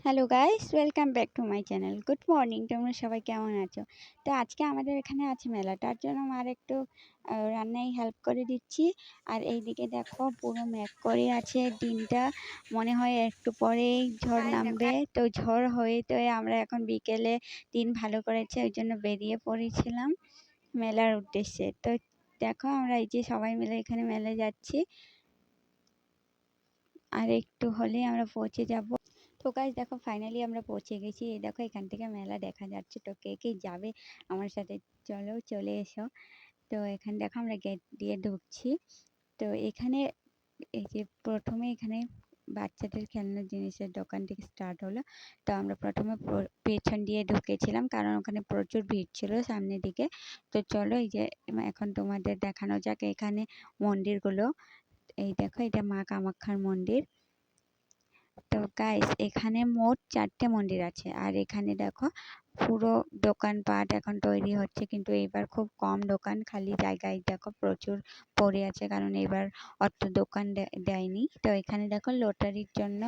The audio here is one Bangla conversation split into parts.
Hello guys, welcome back to my channel. Good morning, তোমরা সবাই কেমন আছো? তো আজকে আমাদের এখানে আছে মেলা, তার জন্য আমার একটু রান্নায় হেল্প করে দিচ্ছি। আর এইদিকে দেখো পুরো মেঘ করে আছে দিনটা, মনে হয় একটু পরেই ঝড় নামবে। তো ঝড় হয়ে তো আমরা এখন বিকেলে দিন ভালো করেছে, ওই জন্য বেরিয়ে পড়েছিলাম মেলার উদ্দেশ্যে। তো দেখো আমরা এই যে সবাই মিলে এখানে মেলায় যাচ্ছি, আর একটু হলেই আমরা পৌঁছে যাব। তো গাইস দেখো ফাইনালি আমরা পৌঁছে গেছি। এই দেখো এখান থেকে মেলা দেখা যাচ্ছে। তো কে কে যাবে আমার সাথে, চলো চলে এসো। তো এখানে দেখো আমরা গেট দিয়ে ঢুকছি। তো এখানে এই যে প্রথমে এখানে বাচ্চাদের খেলনার জিনিসের দোকান থেকে স্টার্ট হলো। তো আমরা প্রথমে পেছন দিয়ে ঢুকেছিলাম, কারণ ওখানে প্রচুর ভিড় ছিল সামনের দিকে। তো চলো এই যে এখন তোমাদের দেখানো যাক এখানে মন্দিরগুলো। এই দেখো এটা মা কামাখ্যার মন্দির। তো গাইস এখানে মোট 4টে মন্দির আছে। আর এখানে দেখো পুরো দোকানপাট এখন তৈরি হচ্ছে, কিন্তু এইবার খুব কম দোকান, খালি জায়গায় দেখো প্রচুর পড়ে আছে, কারণ এবার অত দোকান দেয়নি। তো এখানে দেখো লটারির জন্য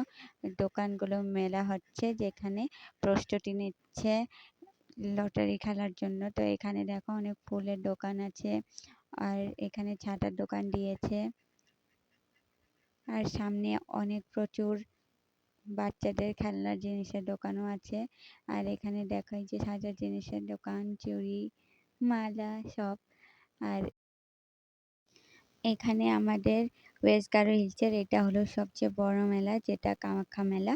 দোকানগুলো মেলা হচ্ছে, যেখানে প্রস্তুতি নিচ্ছে লটারি খেলার জন্য। তো এখানে দেখো অনেক ফুলের দোকান আছে, আর এখানে ছাতার দোকান দিয়েছে, আর সামনে অনেক প্রচুর বাচ্চাদের খেলনার জিনিসের দোকানও আছে। আর এখানে দেখাই যে সাজার জিনিসের দোকান, চুড়ি, মালা সব। আর এখানে আমাদের ওয়েস্ট গারো হিলসের এটা হলো সবচেয়ে বড় মেলা, যেটা কামাখ্যা মেলা।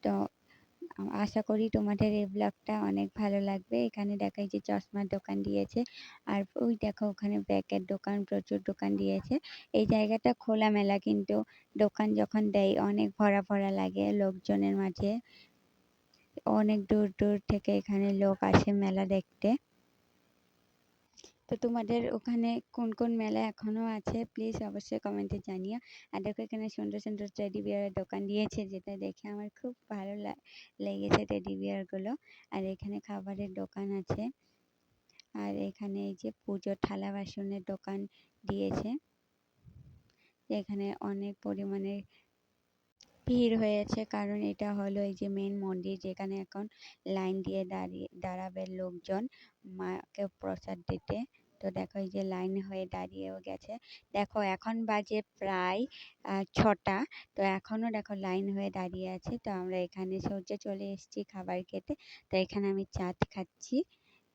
তো আশা করি তোমাদের এই ব্লগটা অনেক ভালো লাগবে। এখানে দেখাই যে চশমার দোকান দিয়েছে, আর ওই দেখো ওখানে ব্যাগের দোকান, প্রচুর দোকান দিয়েছে। এই জায়গাটা খোলা মেলা, কিন্তু দোকান যখন দেয় অনেক ভরা ভরা লাগে লোকজনের মাঝে। অনেক দূর দূর থেকে এখানে লোক আসে মেলা দেখতে। তো তোমাদের ওখানে কোন কোন মেলা এখনো আছে প্লিজ অবশ্যই কমেন্টে জানিও। আর দেখো এখানে সুন্দর সুন্দর টেডি বিয়ারের দোকান দিয়েছে, যেটা দেখে আমার খুব ভালো লেগেছে টেডি বিয়ারগুলো। আর এখানে খাবারের দোকান আছে, আর এখানে এই যে পুজোর থালা বাসনের দোকান দিয়েছে। এখানে অনেক পরিমাণে ভিড় হয়েছে, কারণ এটা হলো এই যে মেন মন্দির, যেখানে এখন লাইন দিয়ে দাঁড়াবে লোকজন মাকে প্রসাদ দিতে। তো দেখো এই যে লাইন হয়ে দাঁড়িয়েও গেছে। দেখো এখন বাজে প্রায় 6টা। তো এখনো দেখো লাইন হয়ে দাঁড়িয়ে আছে। তো আমরা এখানে সহ্যে চলে এসেছি খাবার খেতে। তো এখানে আমি চাট খাচ্ছি।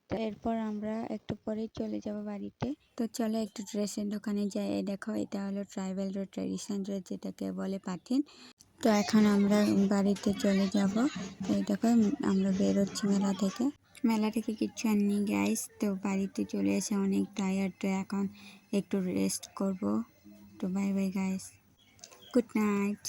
তো এরপর আমরা একটু পরেই চলে যাব বাড়িতে। তো চলো একটু ড্রেসের দোকানে যাই। এই দেখো এটা হলো ট্রাইবাল ড্রেস, ট্রেডিশন ড্রেস, যেটাকে বলে পাঠিন। তো এখন আমরা বাড়িতে চলে যাব। তো এই দেখো আমরা বেরোচ্ছি মেলা থেকে কিচ্ছু আনিনি গাইস। তো বাড়িতে চলে এসে অনেক টায়ার্ড, তো এখন একটু রেস্ট করব। তো bye bye guys, good night.